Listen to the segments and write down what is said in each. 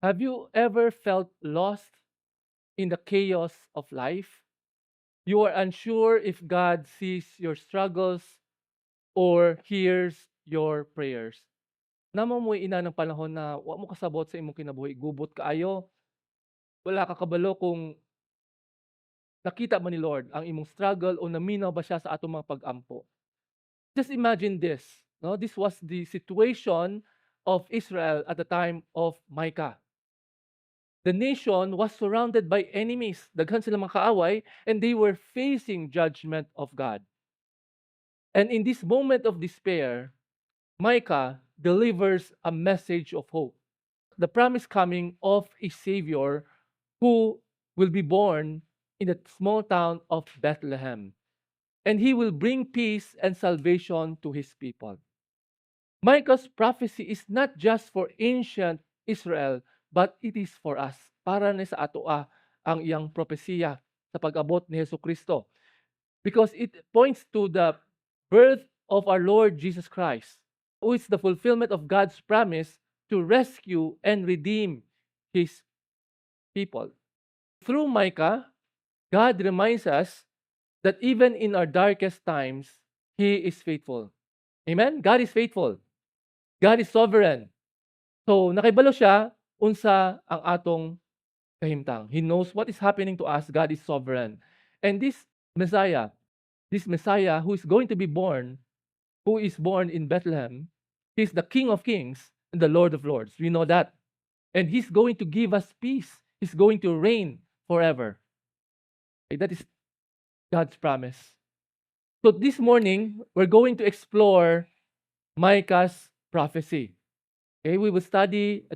Have you ever felt lost in the chaos of life? You are unsure if God sees your struggles or hears your prayers. Namo mo ina ng panahon na wa mo kasabot sa imong kinabuhi, gubot kaayo, wala ka kabalo kung nakita man ni Lord ang imong struggle o naminaw ba siya sa atong mga pag-ampo. Just imagine this, no? This was the situation of Israel at the time of Micah. The nation was surrounded by enemies. Daghan sila mga kaaway, and they were facing judgment of God. And in this moment of despair, Micah delivers a message of hope. The promise coming of a Savior who will be born in the small town of Bethlehem. And he will bring peace and salvation to his people. Micah's prophecy is not just for ancient Israel, but it is for us. Para ni sa ato ang iyang propesiya sa pag-abot ni Hesus Kristo. Because it points to the birth of our Lord Jesus Christ, who is the fulfillment of God's promise to rescue and redeem his people. Through Micah, God reminds us that even in our darkest times, he is faithful. Amen? God is faithful. God is sovereign. So, nakibalo siya unsa ang atong kahimtang. He knows what is happening to us. God is sovereign. And this Messiah who is going to be born, who is born in Bethlehem, he's the King of Kings and the Lord of Lords. We know that. And he's going to give us peace. He's going to reign forever. Okay, that is God's promise. So this morning, we're going to explore Micah's prophecy. Okay, we will study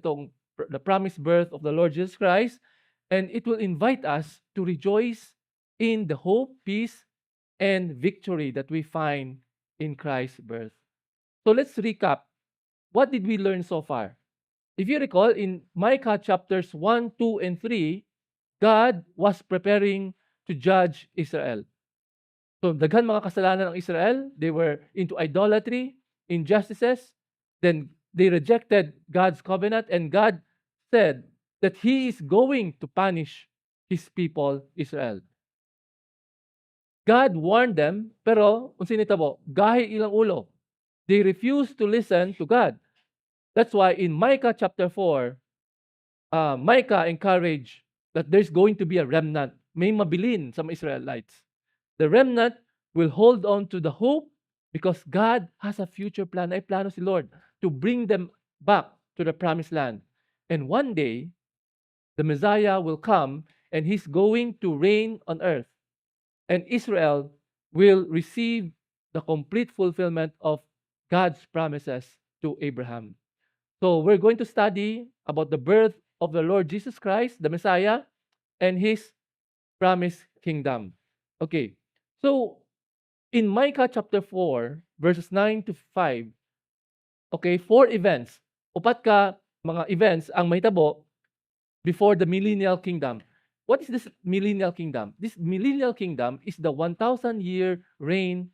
the promised birth of the Lord Jesus Christ, and it will invite us to rejoice in the hope, peace, and victory that we find in Christ's birth. So let's recap. What did we learn so far? If you recall, in Micah chapters 1, 2, and 3, God was preparing to judge Israel. So daghan mga kasalanan ng Israel, they were into idolatry, injustices, then they rejected God's covenant, and God said that He is going to punish His people, Israel. God warned them, pero unsa nitabo, gahi ilang ulo. They refused to listen to God. That's why in Micah chapter 4, Micah encouraged that there's going to be a remnant. May mabilin sa mga Israelites. The remnant will hold on to the hope because God has a future plan. Ay plano si Lord to bring them back to the promised land. And one day, the Messiah will come and he's going to reign on earth. And Israel will receive the complete fulfillment of God's promises to Abraham. So we're going to study about the birth of the Lord Jesus Christ, the Messiah, and his promised kingdom. Okay, so in Micah chapter 4, verses 9 to 5, okay, 4 events. Upat ka mga events ang mahitabo before the millennial kingdom. What is this millennial kingdom? This millennial kingdom is the 1,000-year reign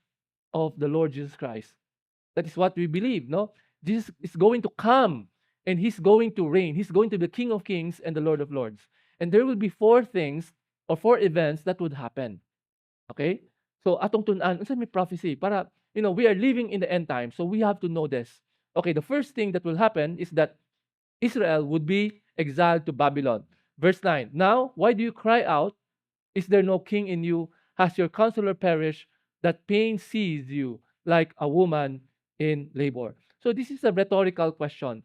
of the Lord Jesus Christ. That is what we believe, no? Jesus is going to come and he's going to reign. He's going to be the King of Kings and the Lord of Lords. And there will be 4 things or 4 events that would happen. Okay? So atong tun-an, unsa may prophecy para we are living in the end time, so we have to know this. Okay, the first thing that will happen is that Israel would be exiled to Babylon. Verse 9. Now, why do you cry out? Is there no king in you? Has your counselor perished? That pain seized you like a woman in labor. So this is a rhetorical question.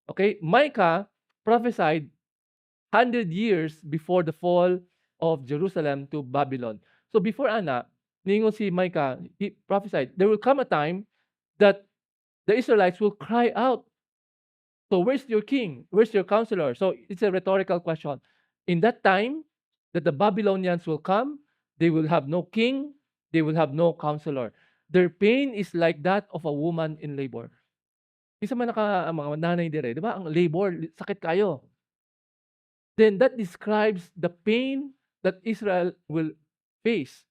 Okay, Micah prophesied 100 years before the fall of Jerusalem to Babylon. So before ningon si Micah, he prophesied, there will come a time that the Israelites will cry out. So where's your king? Where's your counselor? So it's a rhetorical question. In that time that the Babylonians will come, they will have no king, they will have no counselor. Their pain is like that of a woman in labor. Isa man ang mga nanay dire, di ba? Ang labor, sakit kayo. Then that describes the pain that Israel will face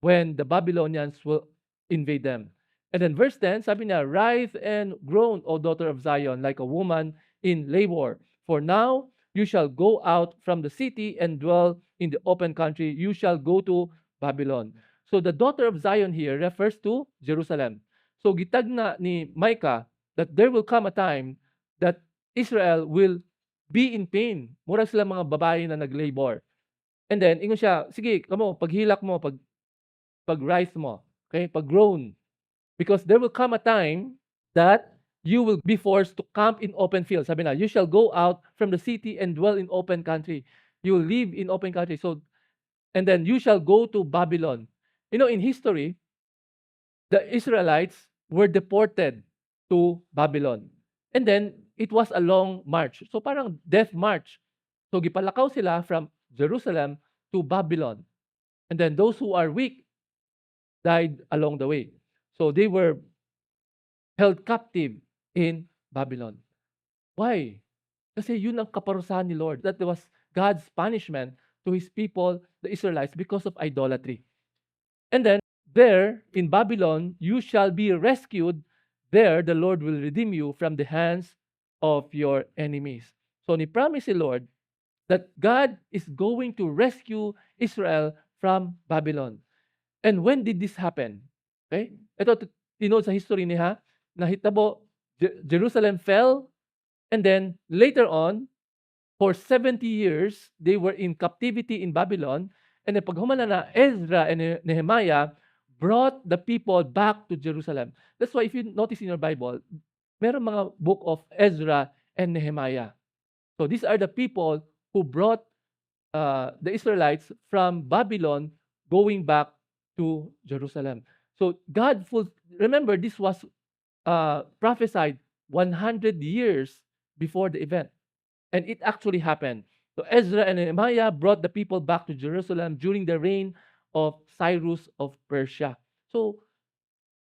when the Babylonians will invade them. And then verse 10, sabi niya, writhe and groan, O daughter of Zion, like a woman in labor. For now you shall go out from the city and dwell in the open country. You shall go to Babylon. So the daughter of Zion here refers to Jerusalem. So gitag na ni Micah that there will come a time that Israel will be in pain. Mura sila mga babae na nag-labor. And then, ingon siya, sige, kamo, paghilak mo, pag-rise mo, okay, pag-groan. Because there will come a time that you will be forced to camp in open fields. Sabi na, you shall go out from the city and dwell in open country. You will live in open country. So, and then you shall go to Babylon. You know, in history, the Israelites were deported to Babylon. And then, it was a long march. So, parang death march. So, gipalakaw sila from Jerusalem to Babylon. And then, those who are weak died along the way. So, they were held captive in Babylon. Why? Kasi yun ang kaparusahan ni Lord. That was God's punishment to His people, the Israelites, because of idolatry. And then, there, in Babylon, you shall be rescued. There, the Lord will redeem you from the hands of your enemies. So, ni-promise si Lord that God is going to rescue Israel from Babylon. And when did this happen? Okay? Ito, tinod sa history niya, nahitabo, Jerusalem fell, and then later on, for 70 years, they were in captivity in Babylon, and then paghumana na Ezra and Nehemiah brought the people back to Jerusalem. That's why if you notice in your Bible, meron mga book of Ezra and Nehemiah. So these are the people who brought the Israelites from Babylon going back to Jerusalem. So God, remember this was prophesied 100 years before the event. And it actually happened. So Ezra and Nehemiah brought the people back to Jerusalem during the reign of Cyrus of Persia. So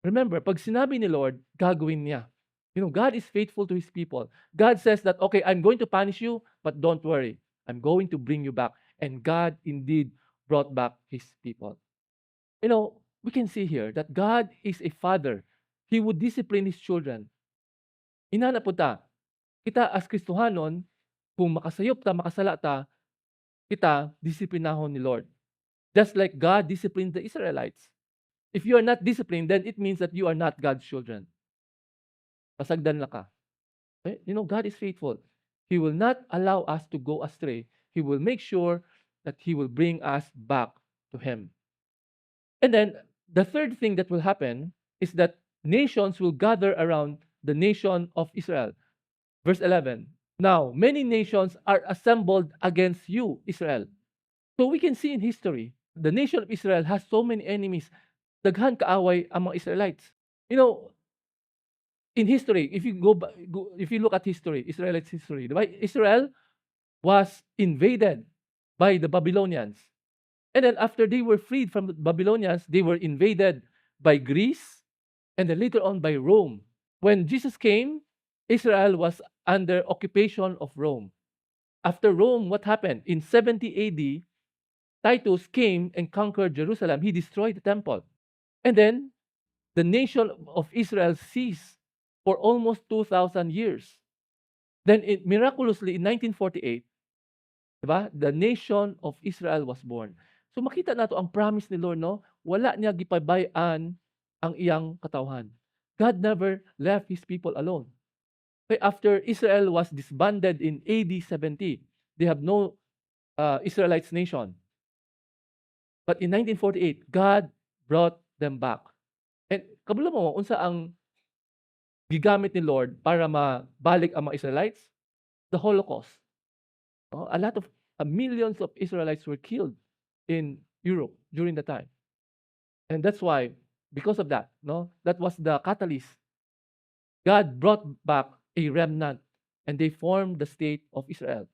remember, pag sinabi ni Lord, gagawin niya. You know, God is faithful to His people. God says that, okay, I'm going to punish you, but don't worry. I'm going to bring you back. And God indeed brought back His people. You know, we can see here that God is a father. He would discipline His children. Inana po ta, kita as Kristohanon, kung makasayop ta, makasala ta, kita disiplinahon ni Lord. Just like God disciplined the Israelites. If you are not disciplined, then it means that you are not God's children. Pasagdan na ka. Okay? You know, God is faithful. He will not allow us to go astray. He will make sure that He will bring us back to Him. And then, the third thing that will happen is that nations will gather around the nation of Israel. Verse 11, now, many nations are assembled against you, Israel. So we can see in history, the nation of Israel has so many enemies. Daghan kaaway ang mga Israelites. You know, in history, if you look at history, Israelites history, diba? Israel was invaded by the Babylonians. And then after they were freed from the Babylonians, they were invaded by Greece and then later on by Rome. When Jesus came, Israel was under occupation of Rome. After Rome, what happened? In 70 AD, Titus came and conquered Jerusalem. He destroyed the temple. And then the nation of Israel ceased for almost 2,000 years. Then miraculously in 1948, diba, the nation of Israel was born. So makita nato ang promise ni Lord, no? Wala niya gipabayaan ang iyang katawhan. God never left His people alone. Okay, after Israel was disbanded in AD 70, they have no Israelites nation. But in 1948, God brought them back. And kabalo mo, unsa ang gigamit ni Lord para mabalik ang mga Israelites? The Holocaust. A lot of millions of Israelites were killed in Europe during the time. And that's why, because of that, no, that was the catalyst. God brought back a remnant and they formed the state of Israel.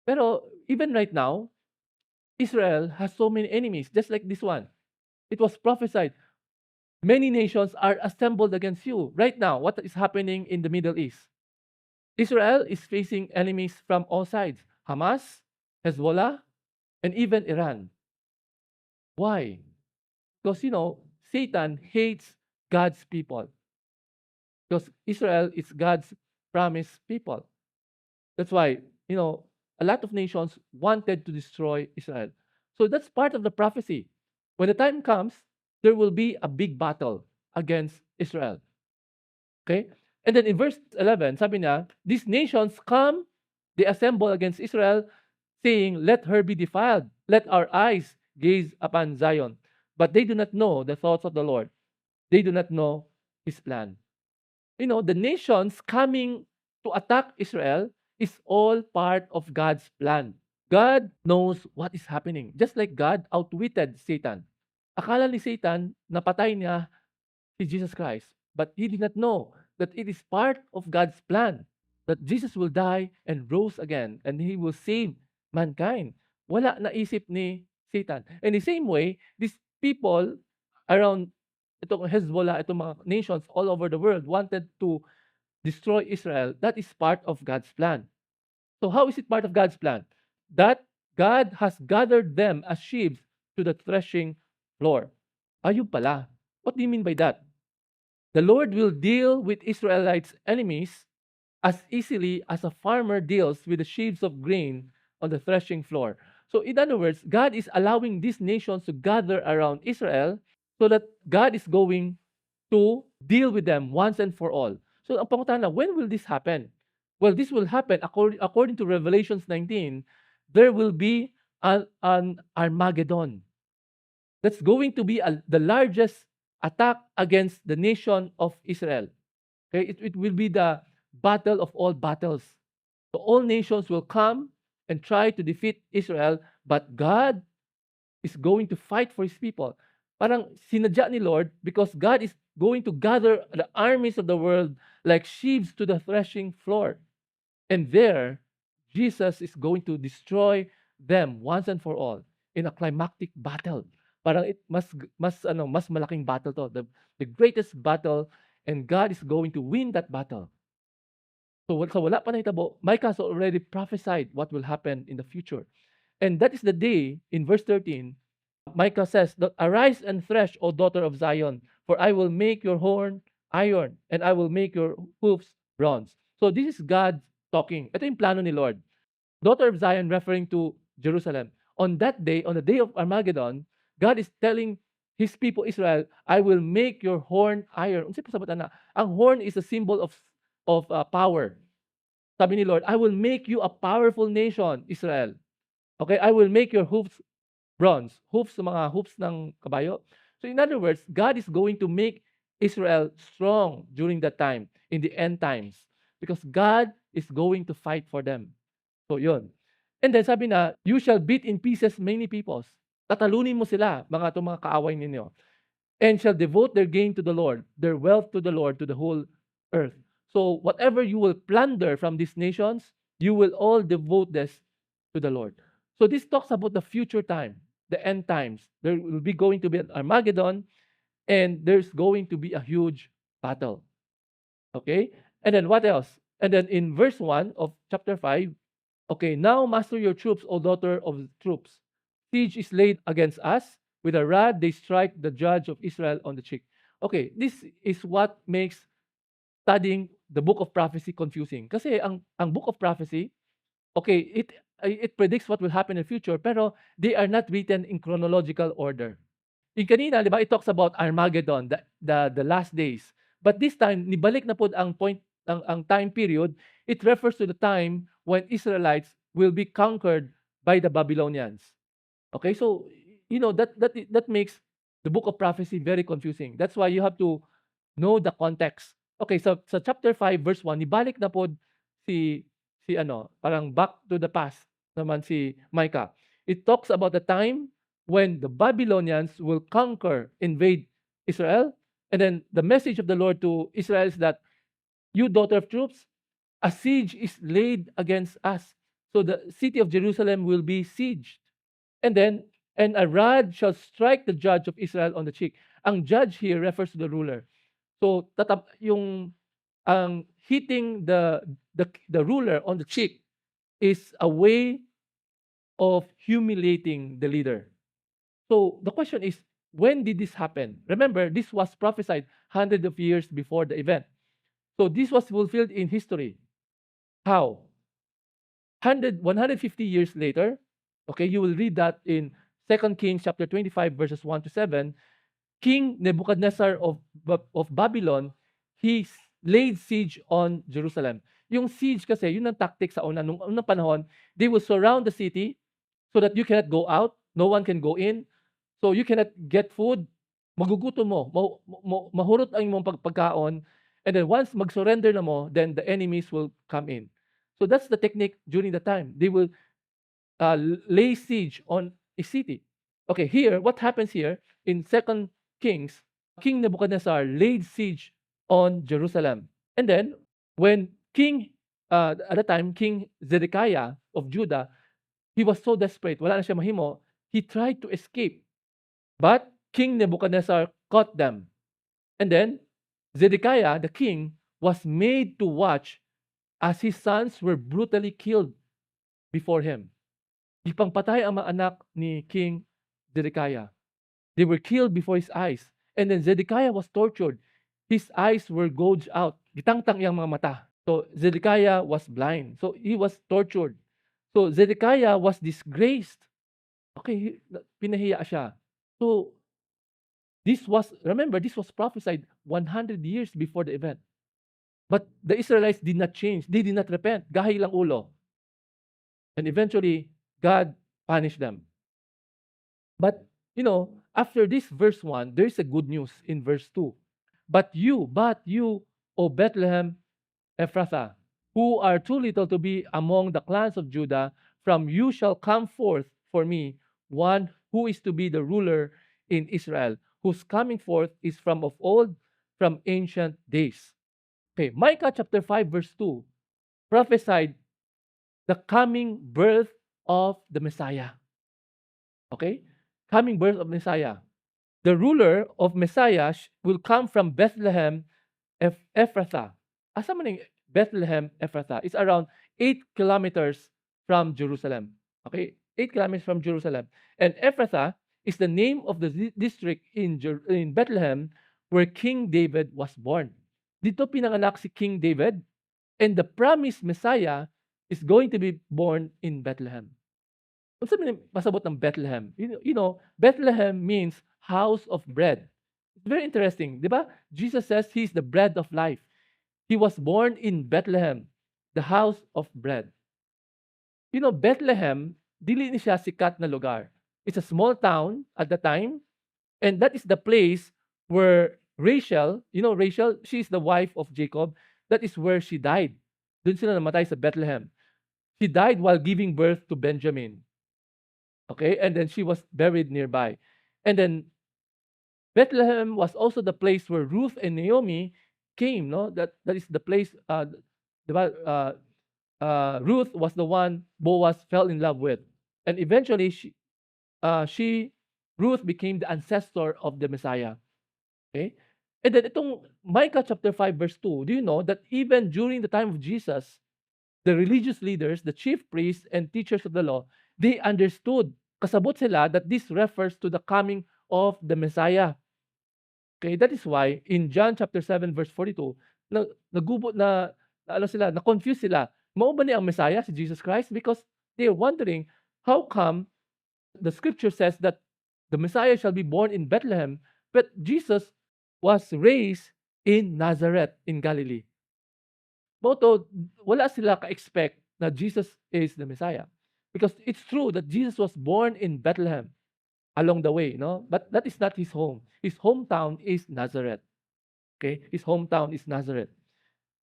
Pero even right now, Israel has so many enemies, just like this one. It was prophesied, many nations are assembled against you. Right now, what is happening in the Middle East? Israel is facing enemies from all sides. Hamas, Hezbollah, and even Iran. Why? Because, you know, Satan hates God's people. Because Israel is God's promised people. That's why, a lot of nations wanted to destroy Israel. So that's part of the prophecy. When the time comes, there will be a big battle against Israel. Okay? And then in verse 11, sabi niya, these nations come, they assemble against Israel, saying, let her be defiled. Let our eyes gaze upon Zion. But they do not know the thoughts of the Lord. They do not know his plan. The nations coming to attack Israel is all part of God's plan. God knows what is happening. Just like God outwitted Satan. Akala ni Satan, napatay niya si Jesus Christ. But he did not know that it is part of God's plan that Jesus will die and rose again and he will save mankind. Wala naisip ni Satan. In the same way, these people around itong Hezbollah, itong mga nations all over the world wanted to destroy Israel. That is part of God's plan. So how is it part of God's plan? That God has gathered them as sheaves to the threshing floor. Ayun pala. What do you mean by that? The Lord will deal with Israelites' enemies as easily as a farmer deals with the sheaves of grain on the threshing floor. So, in other words, God is allowing these nations to gather around Israel so that God is going to deal with them once and for all. So, ang pangutana, when will this happen? Well, this will happen according to Revelations 19. There will be an Armageddon. That's going to be the largest attack against the nation of Israel. Okay, it will be the battle of all battles. So all nations will come and try to defeat Israel, but God is going to fight for his people. Parang sinadya ni Lord because God is going to gather the armies of the world like sheaves to the threshing floor. And there, Jesus is going to destroy them once and for all in a climactic battle. Parang mas malaking battle to, the greatest battle, and God is going to win that battle. So wala pa nahitabo, Micah has already prophesied what will happen in the future. And that is the day, in verse 13, Micah says, arise and thresh, O daughter of Zion, for I will make your horn iron, and I will make your hoofs bronze. So this is God talking. Ito yung plano ni Lord. Daughter of Zion referring to Jerusalem. On that day, on the day of Armageddon, God is telling his people Israel, I will make your horn iron. Unsay pasabot ana? Ang horn is a symbol of power. Sabi ni Lord, I will make you a powerful nation, Israel. Okay, I will make your hoofs bronze. Hoofs, mga hoofs ng kabayo. So in other words, God is going to make Israel strong during that time, in the end times. Because God is going to fight for them. So yun. And then sabi na, you shall beat in pieces many peoples. Tatalunin mo sila, mga kaaway ninyo. And shall devote their gain to the Lord, their wealth to the Lord, to the whole earth. So whatever you will plunder from these nations, you will all devote this to the Lord. So this talks about the future time, the end times. There will be going to be an Armageddon, and there's going to be a huge battle. Okay? And then what else? And then in verse 1 of chapter 5, okay, now master your troops, O daughter of troops. Siege is laid against us. With a rod, they strike the judge of Israel on the cheek. Okay, this is what makes studying the book of prophecy confusing. Kasi ang book of prophecy, okay, it predicts what will happen in the future, pero they are not written in chronological order. Yung kanina, di ba, it talks about Armageddon, the last days. But this time, nibalik na po ang point, ang time period, it refers to the time when Israelites will be conquered by the Babylonians. Okay, so that makes the book of prophecy very confusing. That's why you have to know the context. Okay, so sa chapter 5 verse 1, nibalik na po si parang back to the past naman si Micah. It talks about the time when the Babylonians will conquer, invade Israel. And then the message of the Lord to Israel is that, you daughter of troops, a siege is laid against us. So the city of Jerusalem will be sieged. And a rod shall strike the judge of Israel on the cheek. Ang judge here refers to the ruler. So yung hitting the ruler on the cheek is a way of humiliating the leader. So the question is, when did this happen? Remember, this was prophesied hundreds of years before the event. So this was fulfilled in history. How? 150 years later, okay, you will read that in 2 Kings chapter 25 verses 1 to 7. King Nebuchadnezzar of Babylon, he laid siege on Jerusalem. Yung siege kasi, yun ang tactic sa nung unang panahon, they will surround the city so that you cannot go out, no one can go in, so you cannot get food, magugutom mo, mahurot ang imong pagkaon, and then once mag-surrender na mo, then the enemies will come in. So that's the technique during the time. They will lay siege on a city. Okay, here, what happens here in 2 Kings, King Nebuchadnezzar laid siege on Jerusalem. And then, when at the time, King Zedekiah of Judah, he was so desperate, wala na siya mahimo, he tried to escape. But King Nebuchadnezzar caught them. And then, Zedekiah, the king, was made to watch as his sons were brutally killed before him. Ipangpatay ang mga anak ni King Zedekiah. They were killed before his eyes. And then Zedekiah was tortured. His eyes were gouged out. Gitangtang iyang mga mata. So Zedekiah was blind. So he was tortured. So Zedekiah was disgraced. Okay, pinahiya siya. So remember, this was prophesied 100 years before the event. But the Israelites did not change. They did not repent. Gahay lang ulo. And eventually, God punished them. But, after this verse 1, there is a good news in verse 2. But you, O Bethlehem Ephrathah, who are too little to be among the clans of Judah, from you shall come forth for me one who is to be the ruler in Israel, whose coming forth is from of old, from ancient days. Okay, Micah chapter 5 verse 2 prophesied the coming birth of the Messiah. Okay? Coming birth of Messiah. The ruler of Messiah will come from Bethlehem Ephrathah. Asa man yung Bethlehem Ephrathah? It's around 8 kilometers from Jerusalem. Okay? 8 kilometers from Jerusalem. And Ephrathah is the name of the district in Bethlehem where King David was born. Dito pinanganak si King David, and the promised Messiah is going to be born in Bethlehem. Kung sabi pasabot ng Bethlehem, Bethlehem means house of bread. It's very interesting, di ba? Jesus says he's the bread of life. He was born in Bethlehem, the house of bread. Bethlehem, dili ni siya sikat na lugar. It's a small town at the time, and that is the place where Rachel, she's the wife of Jacob, that is where she died. Doon sila namatay sa Bethlehem. She died while giving birth to Benjamin. Okay, and then she was buried nearby. And then Bethlehem was also the place where Ruth and Naomi came. No, that is the place. Ruth was the one Boaz fell in love with, and eventually Ruth became the ancestor of the Messiah. Okay, and then itong Micah chapter 5 verse 2. Do you know that even during the time of Jesus, the religious leaders, the chief priests and teachers of the law, they understood, kasabot sila, that this refers to the coming of the Messiah. Okay, that is why in John chapter 7 verse 42, na-confuse sila. Mao ba ni ang Messiah si Jesus Christ? Because they are wondering, how come the scripture says that the Messiah shall be born in Bethlehem, but Jesus was raised in Nazareth in Galilee. Boto, wala sila ka-expect na Jesus is the Messiah. Because it's true that Jesus was born in Bethlehem along the way, but that is not his home. His hometown is Nazareth. Okay? His hometown is Nazareth.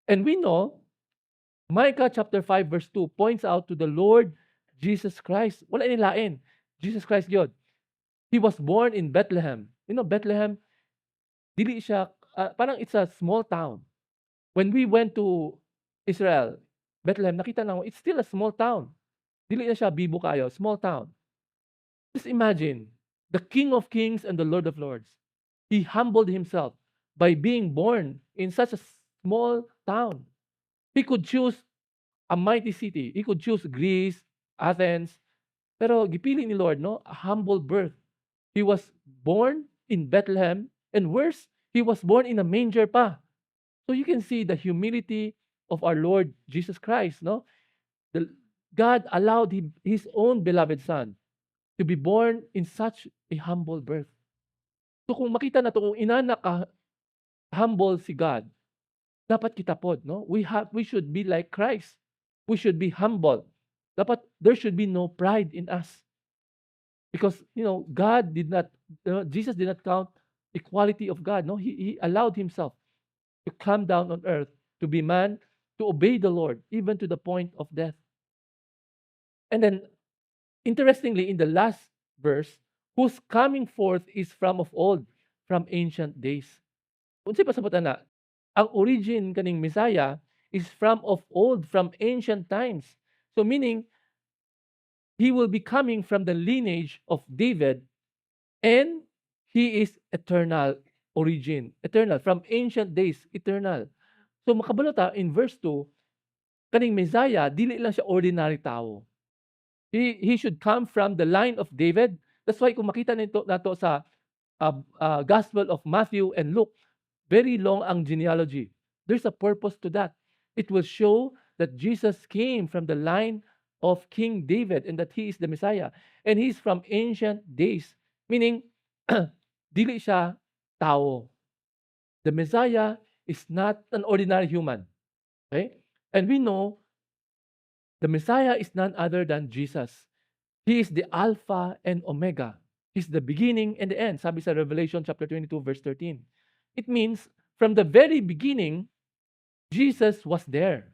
And we know, Micah chapter 5 verse 2 points out to the Lord Jesus Christ. Wala inilain. Jesus Christ yun. He was born in Bethlehem. Bethlehem, dili siya, parang it's a small town. When we went to Israel, Bethlehem, nakita na it's still a small town. Dili na siya bibo kayo, small town. Just imagine, the King of Kings and the Lord of Lords. He humbled himself by being born in such a small town. He could choose a mighty city. He could choose Greece, Athens. Pero gipili ni Lord, a humble birth. He was born in Bethlehem, and worse, he was born in a manger pa. So you can see the humility of our Lord Jesus Christ, God allowed his own beloved son to be born in such a humble birth. So kung makita na to, kung inanak ka, humble si God, dapat kita pod, no? We should be like Christ. We should be humble. Dapat there should be no pride in us. Because God did not Jesus did not count equality of God. No, he allowed himself to come down on earth, to be man, to obey the Lord, even to the point of death. And then, interestingly, in the last verse, whose coming forth is from of old, from ancient days. Unsay pasabot na, ang origin kaning Messiah is from of old, from ancient times. So meaning, he will be coming from the lineage of David, and he is eternal origin, eternal, from ancient days, eternal. So makabalota in verse 2, kaning Messiah, dili lang siya ordinary tao. He should come from the line of David. That's why kung makita nato sa Gospel of Matthew and Luke, very long ang genealogy. There's a purpose to that. It will show that Jesus came from the line of King David and that he is the Messiah. And he's from ancient days. Meaning, dili siya tao. The Messiah is not an ordinary human. Okay? And we know the Messiah is none other than Jesus. He is the Alpha and Omega. He's the beginning and the end. Sabi sa Revelation chapter 22, verse 13. It means, from the very beginning, Jesus was there.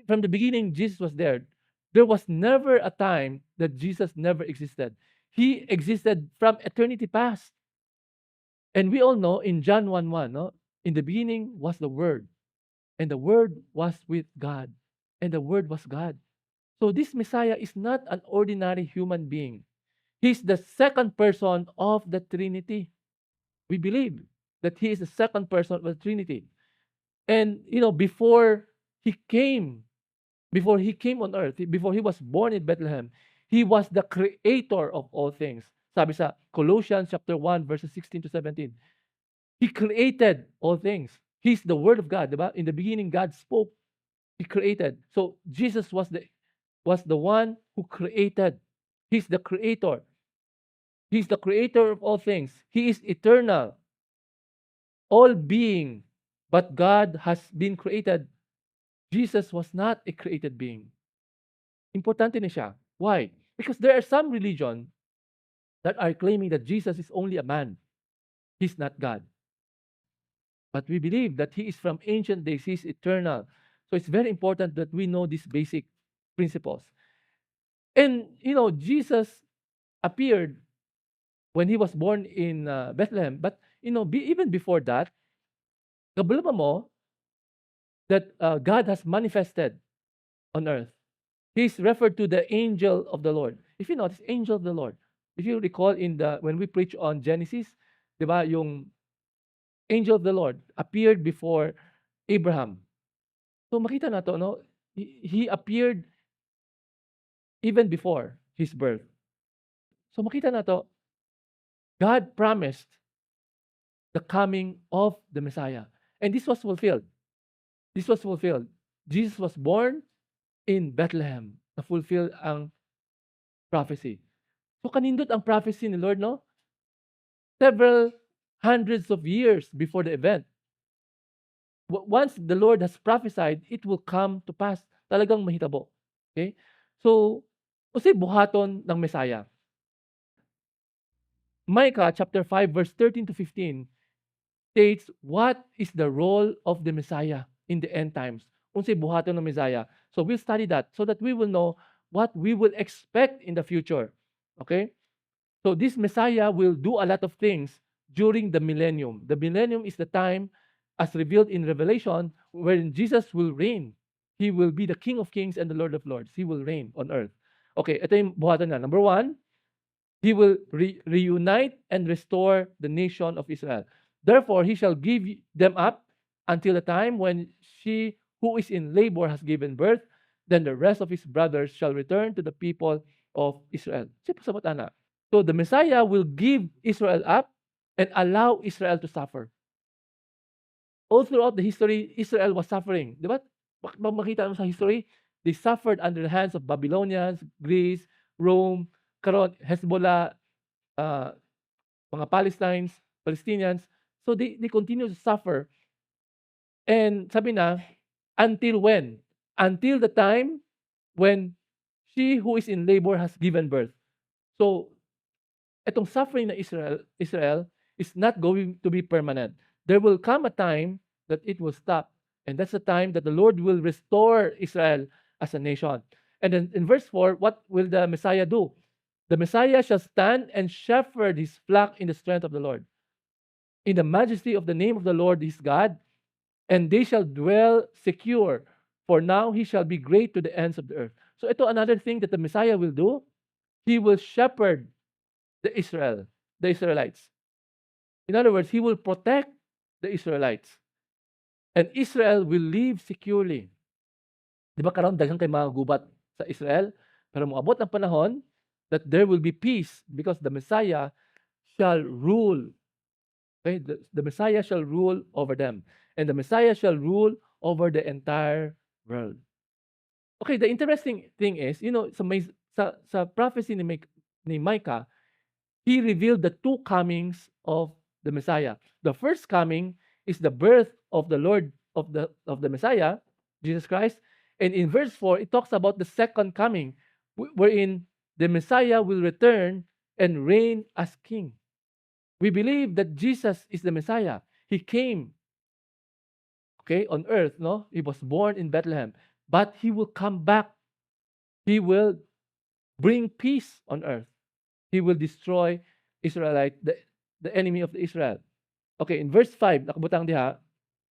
From the beginning, Jesus was there. There was never a time that Jesus never existed. He existed from eternity past. And we all know in John 1:1, no? In the beginning was the Word, and the Word was with God, and the Word was God. So this Messiah is not an ordinary human being. He's the second person of the Trinity. We believe that he is the second person of the Trinity. And before he came on earth, before he was born in Bethlehem, he was the creator of all things. Sabi sa Colossians chapter 1 verses 16 to 17. He created all things. He's the Word of God, diba? In the beginning, God spoke. He created. So Jesus was the one who created. He's the creator. He's the creator of all things. He is eternal. All being, but God has been created. Jesus was not a created being. Importante ni siya. Why? Because there are some religion that are claiming that Jesus is only a man. He's not God. But we believe that he is from ancient days. He's eternal. So it's very important that we know these basic principles. And, Jesus appeared when he was born in Bethlehem. But, even before that, kabalo mo that God has manifested on earth. He's referred to the angel of the Lord. If you notice, angel of the Lord. If you recall when we preach on Genesis, di ba, yung angel of the Lord appeared before Abraham. So makita na to, no? He appeared even before his birth. So makita na to, God promised the coming of the Messiah. And this was fulfilled. This was fulfilled. Jesus was born in Bethlehem na fulfill ang prophecy. So kanindot ang prophecy ni Lord, no? Several hundreds of years before the event. Once the Lord has prophesied, it will come to pass. Talagang mahitabo. Okay? So, kasi buhaton ng Messiah. Micah chapter 5 verse 13 to 15 states what is the role of the Messiah in the end times. Unsay buhaton ng Messiah. So we'll study that so that we will know what we will expect in the future. Okay? So this Messiah will do a lot of things during the millennium. The millennium is the time, as revealed in Revelation, wherein Jesus will reign. He will be the King of Kings and the Lord of Lords. He will reign on earth. Okay, ito yung buhatan na. Number 1, he will reunite and restore the nation of Israel. Therefore, he shall give them up until the time when she who is in labor has given birth. Then the rest of his brothers shall return to the people of Israel. So the Messiah will give Israel up and allow Israel to suffer. All throughout the history, Israel was suffering. Di ba? Makita mo sa history, They suffered under the hands of Babylonians, Greece, Rome, karon Hezbollah, uh, mga Palestinians. So they continue to suffer. And sabi na, until when? Until the time when she who is in labor has given birth. So, itong suffering na Israel is not going to be permanent. There will come a time that it will stop. And that's the time that the Lord will restore Israel as a nation. And then in verse 4, what will the Messiah do? The Messiah shall stand and shepherd his flock in the strength of the Lord, in the majesty of the name of the Lord his God, and they shall dwell secure, for now he shall be great to the ends of the earth. So ito another thing that the Messiah will do. He will shepherd the Israelites. In other words, he will protect the Israelites. And Israel will live securely. Di ba karon daghang kay mga gubat sa Israel? Pero moabot ang panahon that there will be peace because the Messiah shall rule. Okay? The Messiah shall rule over them. And the Messiah shall rule over the entire world. Okay, the interesting thing is, sa prophecy ni Micah, he revealed the two comings of the Messiah. The first coming is the birth of the Lord of the Messiah, Jesus Christ. And in verse 4, it talks about the second coming, wherein the Messiah will return and reign as king. We believe that Jesus is the Messiah. He came, okay, on earth, no? He was born in Bethlehem, but he will come back. He will bring peace on earth. He will destroy Israelite, the enemy of Israel. Okay, in verse 5, nakabutang diha,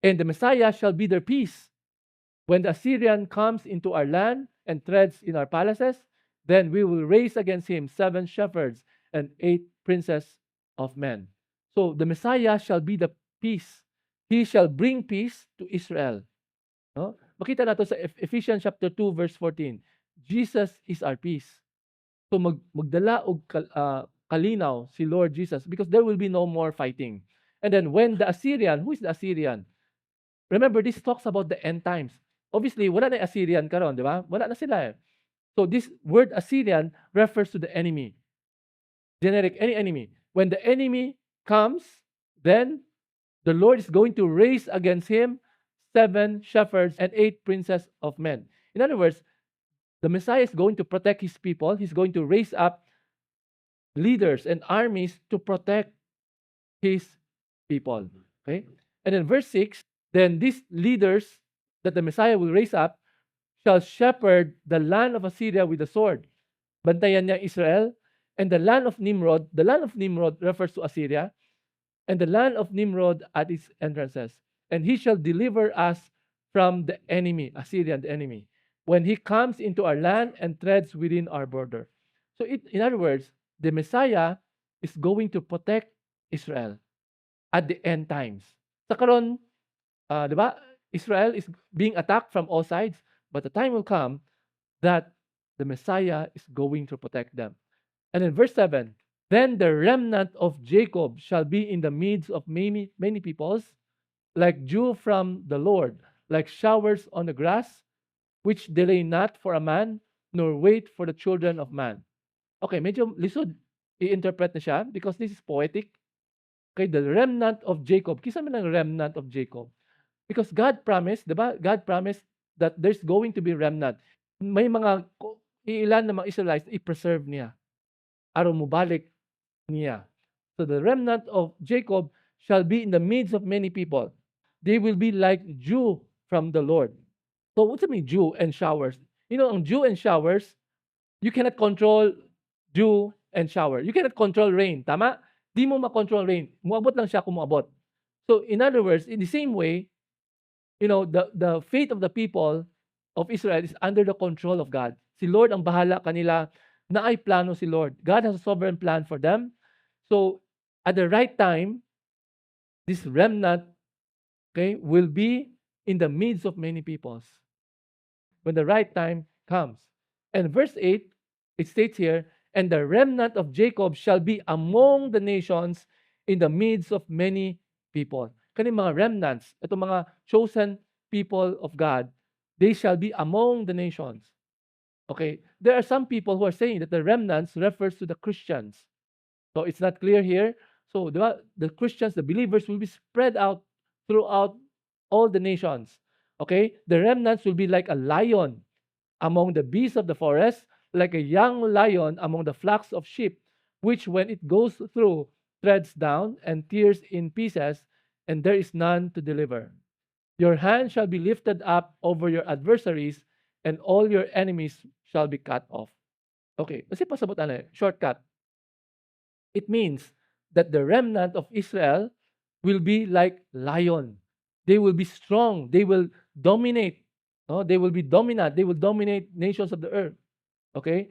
and the Messiah shall be their peace. When the Assyrian comes into our land and treads in our palaces, then we will raise against him 7 shepherds and 8 princes of men. So the Messiah shall be the peace. He shall bring peace to Israel. No? Makita nato sa Ephesians chapter 2 verse 14. Jesus is our peace. So magdala og kalinaw si Lord Jesus because there will be no more fighting. And then when the Assyrian, who is the Assyrian? Remember, this talks about the end times. Obviously, wala na Assyrian karon, di ba? Wala na sila. So this word Assyrian refers to the enemy. Generic, any enemy. When the enemy comes, then the Lord is going to raise against him 7 shepherds and 8 princes of men. In other words, the Messiah is going to protect his people. He's going to raise up leaders and armies to protect his people. Okay? And in verse 6, then these leaders that the Messiah will raise up shall shepherd the land of Assyria with the sword. Bantayan niya Israel. And the land of Nimrod refers to Assyria, and the land of Nimrod at its entrances. And he shall deliver us from the enemy, Assyrian, the enemy, when he comes into our land and treads within our border. So in other words, the Messiah is going to protect Israel at the end times. Sa karon, di ba? Israel is being attacked from all sides, but the time will come that the Messiah is going to protect them. And in verse 7, then the remnant of Jacob shall be in the midst of many peoples, like dew from the Lord, like showers on the grass, which delay not for a man, nor wait for the children of man. Okay, medyo lisod i-interpret na siya because this is poetic. Okay, the remnant of Jacob. Kisa man ang remnant of Jacob? Because God promised, diba? God promised that there's going to be remnant. May mga ilan na mga Israelites i-preserve niya. Aron mubalik niya. So the remnant of Jacob shall be in the midst of many people. They will be like dew from the Lord. So what's it mean, dew and showers? You know, ang dew and showers, you cannot control dew and shower. You cannot control rain. Tama? Di mo ma-control rain. Muabot lang siya kung muabot. So in other words, in the same way, the fate of the people of Israel is under the control of God. Si Lord ang bahala kanila, na ay plano si Lord. God has a sovereign plan for them. So at the right time, this remnant, okay, will be in the midst of many peoples when the right time comes. And verse 8, it states here, and the remnant of Jacob shall be among the nations in the midst of many people. Kani mga remnants, itong mga chosen people of God, They shall be among the nations. Okay, there are some people who are saying that the remnants refers to the Christians. So it's not clear here. So the Christians, the believers, will be spread out throughout all the nations. Okay, the remnants will be like a lion among the beasts of the forest, like a young lion among the flocks of sheep, which when it goes through treads down and tears in pieces, and there is none to deliver. Your hand shall be lifted up over your adversaries, and all your enemies shall be cut off. Okay, kasi pasabot ano shortcut. It means that the remnant of Israel will be like lion. They will be strong. They will dominate. No? They will be dominant. They will dominate nations of the earth. Okay?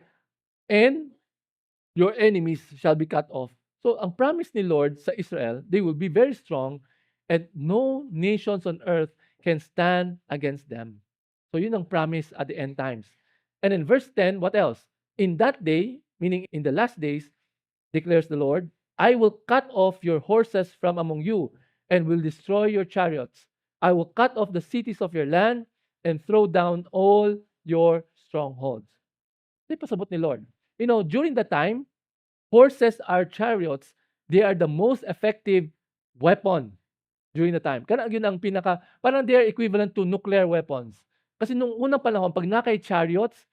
And your enemies shall be cut off. So, ang promise ni Lord sa Israel, they will be very strong and no nations on earth can stand against them. So, yun ang promise at the end times. And in verse 10, what else? In that day, meaning in the last days, declares the Lord, I will cut off your horses from among you and will destroy your chariots. I will cut off the cities of your land and throw down all your strongholds. Ito pasabot ni Lord. You know, during the time, horses are chariots. They are the most effective weapon during the time. Kaya yun ang pinaka, parang they are equivalent to nuclear weapons. Kasi nung unang panahon, pag nakay chariots,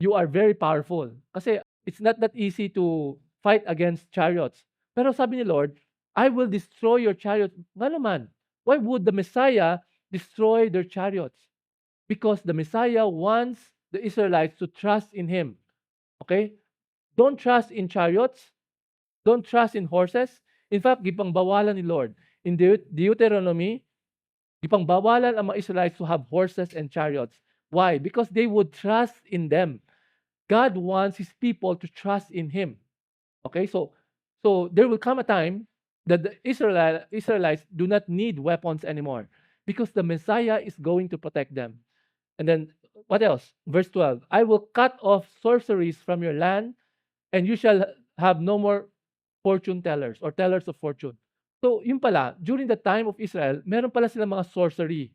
you are very powerful. Kasi it's not that easy to fight against chariots. Pero sabi ni Lord, I will destroy your chariots. Nga naman, why would the Messiah destroy their chariots? Because the Messiah wants the Israelites to trust in Him. Okay? Don't trust in chariots. Don't trust in horses. In fact, gipangbawalan ni Lord. In Deuteronomy, gipangbawalan ang mga Israelites to have horses and chariots. Why? Because they would trust in them. God wants His people to trust in Him. Okay, so there will come a time that the Israelites do not need weapons anymore because the Messiah is going to protect them. And then what else? Verse 12, I will cut off sorceries from your land, and you shall have no more fortune tellers or tellers of fortune. So yun pala, during the time of Israel, meron pala sila mga sorcery.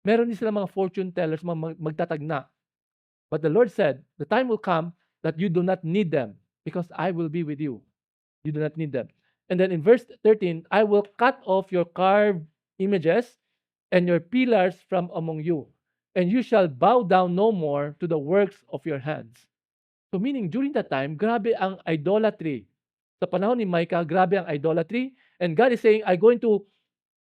Meron din sila mga fortune tellers, mga magtatagna. But the Lord said, the time will come that you do not need them because I will be with you. You do not need them. And then in verse 13, I will cut off your carved images and your pillars from among you, and you shall bow down no more to the works of your hands. So meaning, during that time, grabe ang idolatry. Sa panahon ni Micah, grabe ang idolatry. And God is saying, I'm going to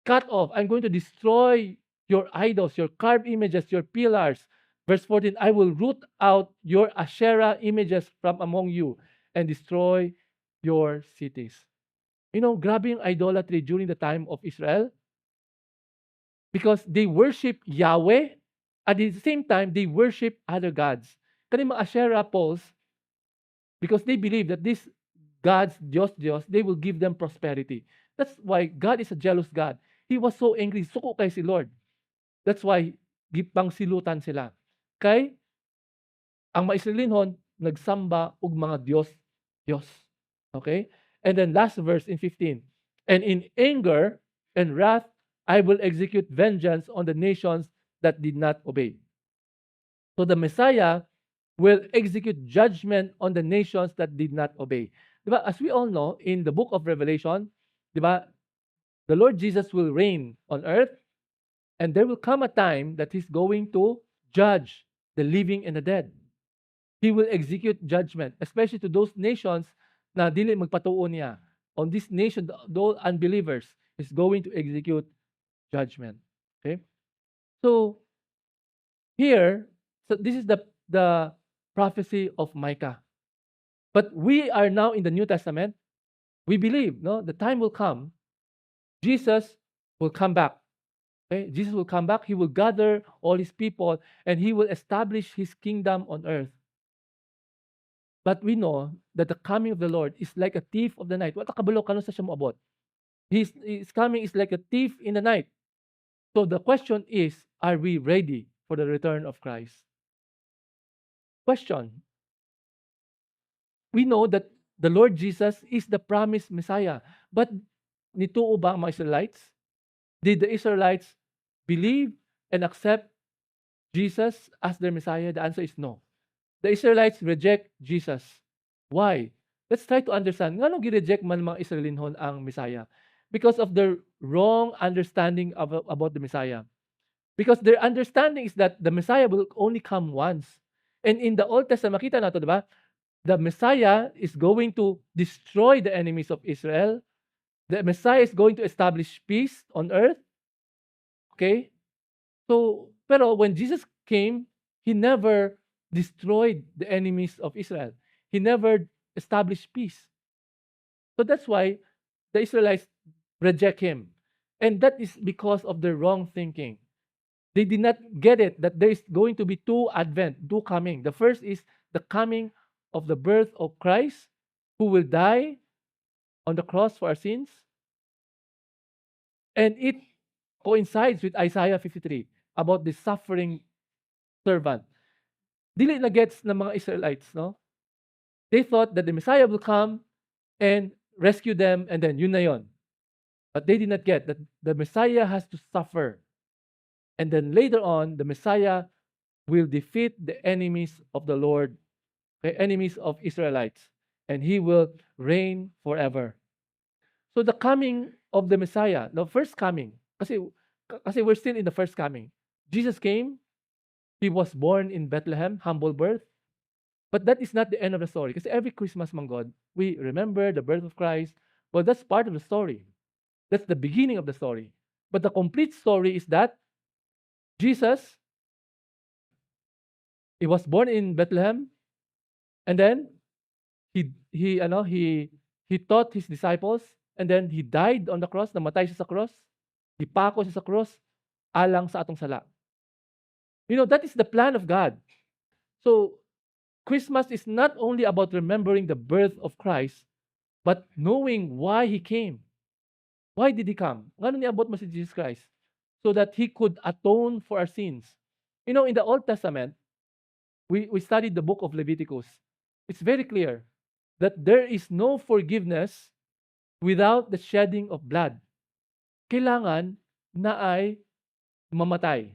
cut off, I'm going to destroy your idols, your carved images, your pillars. Verse 14, I will root out your Asherah images from among you and destroy your cities. You know, grabe yung idolatry during the time of Israel because they worship Yahweh. At the same time, they worship other gods. Kani mga Asherah poles, because they believe that these gods, Diyos, they will give them prosperity. That's why God is a jealous God. He was so angry, suko kay si Lord. That's why gipang silutan sila. Kay ang mga Israelinhon nagsamba og mga Diyos. Okay? And then last verse in 15. And in anger and wrath, I will execute vengeance on the nations that did not obey. So the Messiah will execute judgment on the nations that did not obey. Diba? As we all know, in the book of Revelation, diba, the Lord Jesus will reign on earth, and there will come a time that He's going to judge the living and the dead. He will execute judgment, especially to those nations na dili magpatuo niya. On this nation, those unbelievers, is going to execute judgment. Okay? So, here, so this is the prophecy of Micah. But we are now in the New Testament. We believe, no, the time will come. Jesus will come back. Okay? Jesus will come back. He will gather all His people and He will establish His kingdom on earth. But we know that the coming of the Lord is like a thief of the night. Wala kabalo kanon sa siya moabot. His coming is like a thief in the night. So the question is, are we ready for the return of Christ? Question. We know that the Lord Jesus is the promised Messiah. But nituo ba ang mga Israelites? Did the Israelites believe and accept Jesus as their Messiah? The answer is no. The Israelites reject Jesus. Why? Let's try to understand. Nga nung gi-reject man mga Israelinhon ang Messiah? Because of their wrong understanding about the Messiah. Because their understanding is that the Messiah will only come once. And in the Old Testament, makita nato, di ba? The Messiah is going to destroy the enemies of Israel. The Messiah is going to establish peace on earth. Okay? So, pero when Jesus came, he never destroyed the enemies of Israel. He never established peace. So that's why the Israelites reject him. And that is because of their wrong thinking. They did not get it that there is going to be two advent, two coming. The first is the coming of the birth of Christ, who will die on the cross for our sins. And it coincides with Isaiah 53 about the suffering servant. Dili na gets ng mga Israelites, no? They thought that the Messiah will come and rescue them, and then yun na yun. But they did not get that the Messiah has to suffer. And then later on, the Messiah will defeat the enemies of the Lord, the enemies of Israelites, and he will reign forever. So the coming of the Messiah, the first coming, kasi we're still in the first coming. Jesus came, he was born in Bethlehem, humble birth. But that is not the end of the story. Because every Christmas, man God, we remember the birth of Christ. Well, that's part of the story. That's the beginning of the story. But the complete story is that Jesus, he was born in Bethlehem, and then he taught his disciples, and then he died on the cross, namatay siya sa cross, ipako siya sa cross, alang sa atong sala. That is the plan of God. So, Christmas is not only about remembering the birth of Christ, but knowing why he came. Why did he come? Ngano niabot mo si Jesus Christ? So that he could atone for our sins. In the Old Testament, we studied the book of Leviticus. It's very clear that there is no forgiveness without the shedding of blood. Kailangan na ay mamatay.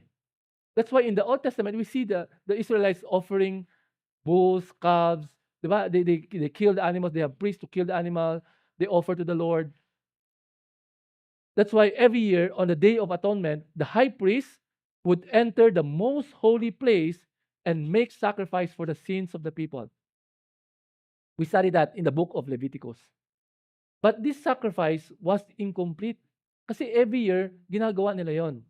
That's why in the Old Testament, we see the Israelites offering bulls, calves, diba? They kill the animals. They have priests to kill the animal. They offer to the Lord. That's why every year on the Day of Atonement, the high priest would enter the most holy place and make sacrifice for the sins of the people. We studied that in the book of Leviticus. But this sacrifice was incomplete. Kasi every year, ginagawa nila yon.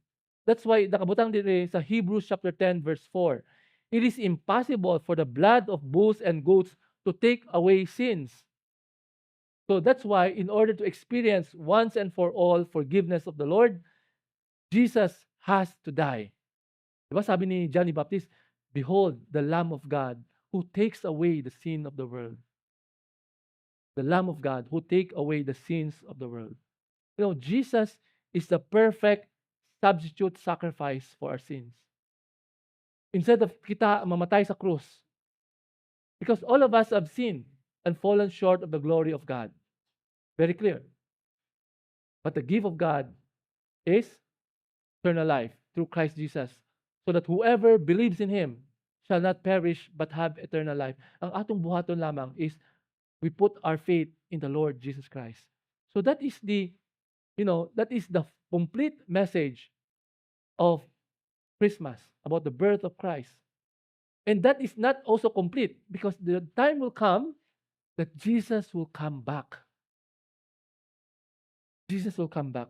That's why nakabutang din sa Hebrews chapter 10 verse 4. It is impossible for the blood of bulls and goats to take away sins. So that's why in order to experience once and for all forgiveness of the Lord, Jesus has to die. Diba sabi ni John the Baptist, behold the Lamb of God who takes away the sin of the world. The Lamb of God who take away the sins of the world. Jesus is the perfect substitute sacrifice for our sins. Instead of kita mamatay sa krus, because all of us have sinned and fallen short of the glory of God. Very clear. But the gift of God is eternal life through Christ Jesus, so that whoever believes in Him shall not perish but have eternal life. Ang atong buhaton lamang is we put our faith in the Lord Jesus Christ. So that is the complete message of Christmas about the birth of Christ. And that is not also complete, because the time will come that Jesus will come back. Jesus will come back.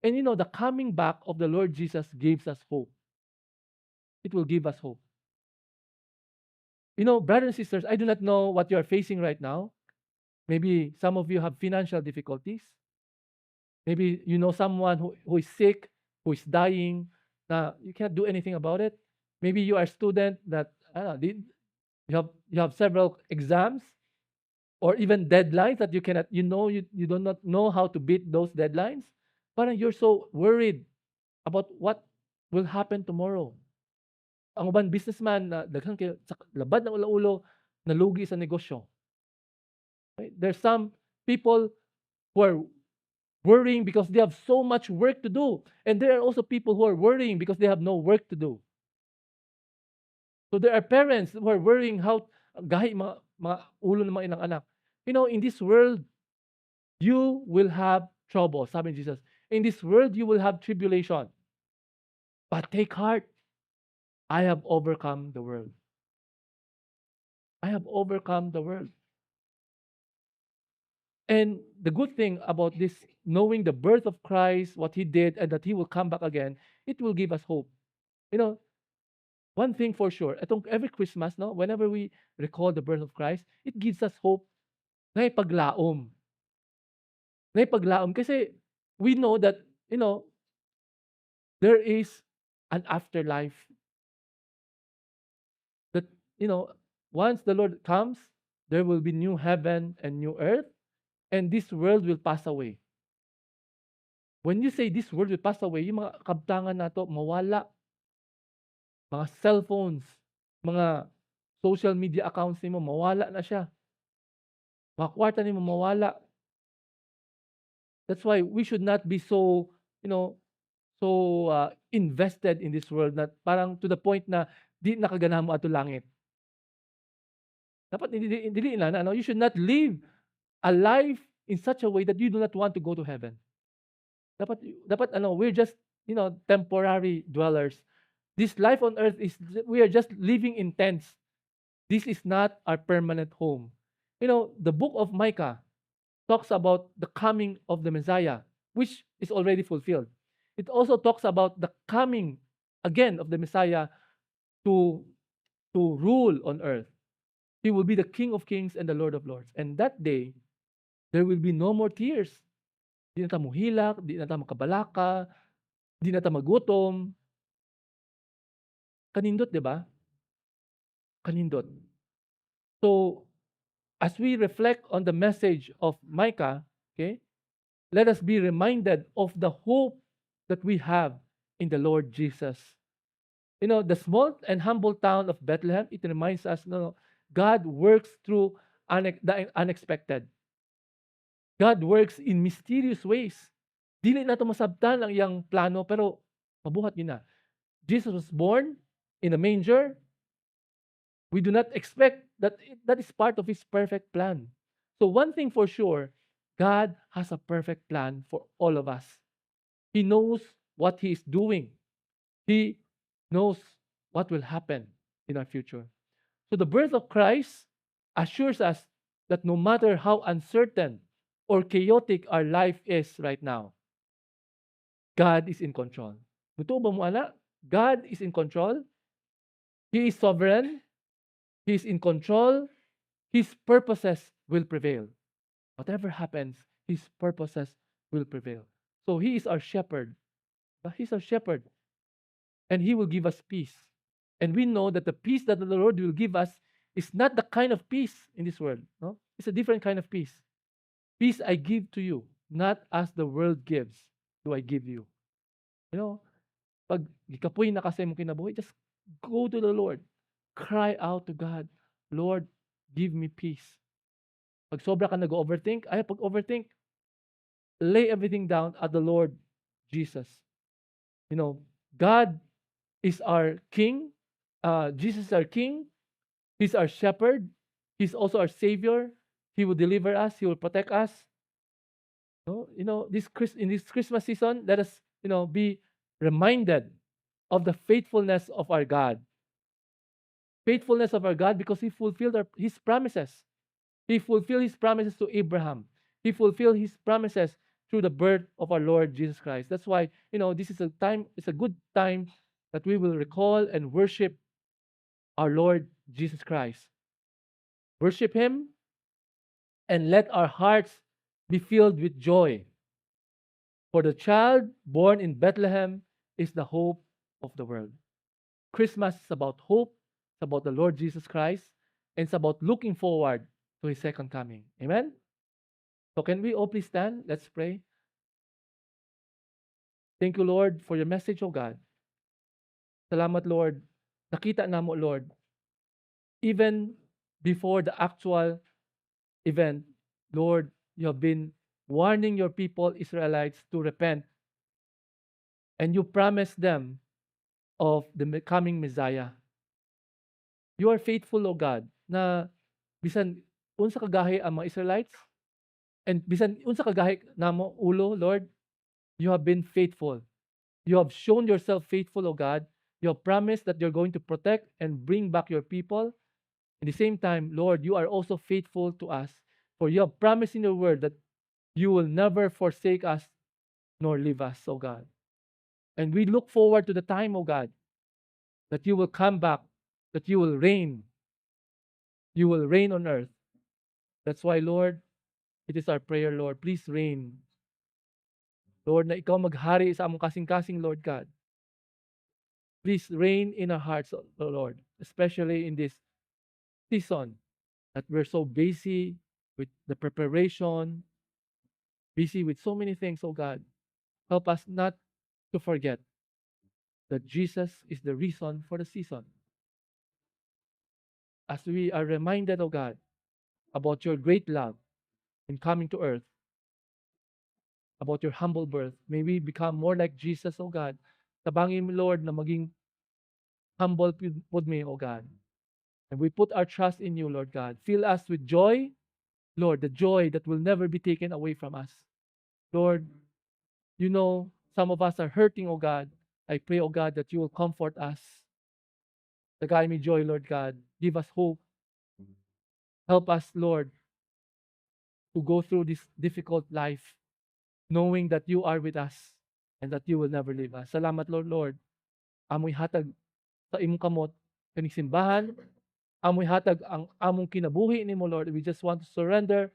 And the coming back of the Lord Jesus gives us hope. It will give us hope. Brothers and sisters, I do not know what you are facing right now. Maybe some of you have financial difficulties. Maybe you know someone who is sick, who is dying. You can't do anything about it. Maybe you are a student that you have several exams or even deadlines that you cannot, you do not know how to beat those deadlines. Parang you're so worried about what will happen tomorrow. Ang uban businessman na daghang sa labad ng ulo nalugi sa negosyo. Right? There's some people who are worrying because they have so much work to do. And there are also people who are worrying because they have no work to do. So there are parents who are worrying how gahi mga ulo ng mga ilang anak. In this world, you will have trouble. Sabi ni Jesus, in this world, you will have tribulation. But take heart, I have overcome the world. I have overcome the world. And the good thing about this, knowing the birth of Christ, what he did, and that he will come back again, it will give us hope. You know, one thing for sure, every Christmas, no, whenever we recall the birth of Christ, it gives us hope na ipaglaom. Na ipaglaom. Kasi we know that, there is an afterlife. That, once the Lord comes, there will be new heaven and new earth, and this world will pass away. When you say this world will pass away, yung mga kabtangan nato mawala. Mga cellphones, mga social media accounts nimo mawala na siya. Mga kwarta nimo mawala. That's why we should not be so, invested in this world na parang to the point na di nakaganahan mo ato langit. Dapat dili na, you should not live a life in such a way that you do not want to go to heaven. Dapat we're just, temporary dwellers. This life on earth we are just living in tents. This is not our permanent home. The book of Micah talks about the coming of the Messiah, which is already fulfilled. It also talks about the coming again of the Messiah to rule on earth. He will be the King of Kings and the Lord of Lords. And that day, there will be no more tears. Di na tayo muhilak, di na tayo makabalaka, di na tayo magutom. Kanindot, di ba? Kanindot. So, as we reflect on the message of Micah, okay, let us be reminded of the hope that we have in the Lord Jesus. The small and humble town of Bethlehem, it reminds us, God works through the unexpected. God works in mysterious ways. Dili na ito masabtan ang iyang plano, pero mabuhat yun na. Jesus was born in a manger. We do not expect that is part of His perfect plan. So one thing for sure, God has a perfect plan for all of us. He knows what He is doing. He knows what will happen in our future. So the birth of Christ assures us that no matter how uncertain or chaotic our life is right now, God is in control. Totoo ba mo, anak? God is in control. He is sovereign. He is in control. His purposes will prevail. Whatever happens, His purposes will prevail. So He is our shepherd. He's our shepherd. And He will give us peace. And we know that the peace that the Lord will give us is not the kind of peace in this world. No? It's a different kind of peace. Peace I give to you, not as the world gives, do I give you. Pag gikapoy na kasi mo kinabuhi, just go to the Lord. Cry out to God, Lord, give me peace. Pag sobra ka nag-overthink, pag-overthink, lay everything down at the Lord Jesus. God is our King. Jesus is our King. He's our shepherd. He's also our Savior. He will deliver us. He will protect us. In this Christmas season, let us, be reminded of the faithfulness of our God. Faithfulness of our God because He fulfilled His promises. He fulfilled His promises to Abraham. He fulfilled His promises through the birth of our Lord Jesus Christ. That's why, this is it's a good time that we will recall and worship our Lord Jesus Christ. Worship Him and let our hearts be filled with joy. For the child born in Bethlehem is the hope of the world. Christmas is about hope, it's about the Lord Jesus Christ, and it's about looking forward to His second coming. Amen? So can we all please stand? Let's pray. Thank you, Lord, for your message, O God. Salamat, Lord. Nakita na mo, Lord, even before the actual event, Lord, you have been warning your people, Israelites, to repent. And you promised them of the coming Messiah. You are faithful, O God, na bisan unsa kagahi ang mga Israelites, and bisan unsa kagahi namo ulo, Lord, you have been faithful. You have shown yourself faithful, O God. You have promised that you're going to protect and bring back your people. At the same time, Lord, you are also faithful to us. For you have promised in your word that you will never forsake us nor leave us, O God. And we look forward to the time, O God, that you will come back, that you will reign. You will reign on earth. That's why, Lord, it is our prayer, Lord, please reign. Lord, na ikaw maghari sa among kasing-kasing, Lord God. Please reign in our hearts, O Lord, especially in this season that we're so busy with the preparation, busy with so many things, oh God. Help us not to forget that Jesus is the reason for the season. As we are reminded, oh God, about your great love in coming to earth, about your humble birth, may we become more like Jesus, oh God. Tabangin mo, Lord, na maging humble pud me, oh God. And we put our trust in you, Lord God. Fill us with joy, Lord, the joy that will never be taken away from us. Lord, you know, some of us are hurting, oh God. I pray, oh God, that you will comfort us. Tagay me joy, Lord God. Give us hope. Help us, Lord, to go through this difficult life, knowing that you are with us and that you will never leave us. Salamat, Lord. Amoy hatag sa imong kamot, kaning simbahan. Amoy hatag ang among kinabuhi nimo, Lord. We just want to surrender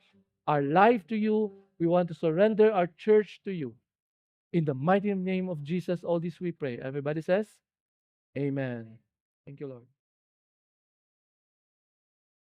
our life to you. We want to surrender our church to you. In the mighty name of Jesus, all this we pray. Everybody says, Amen. Thank you, Lord.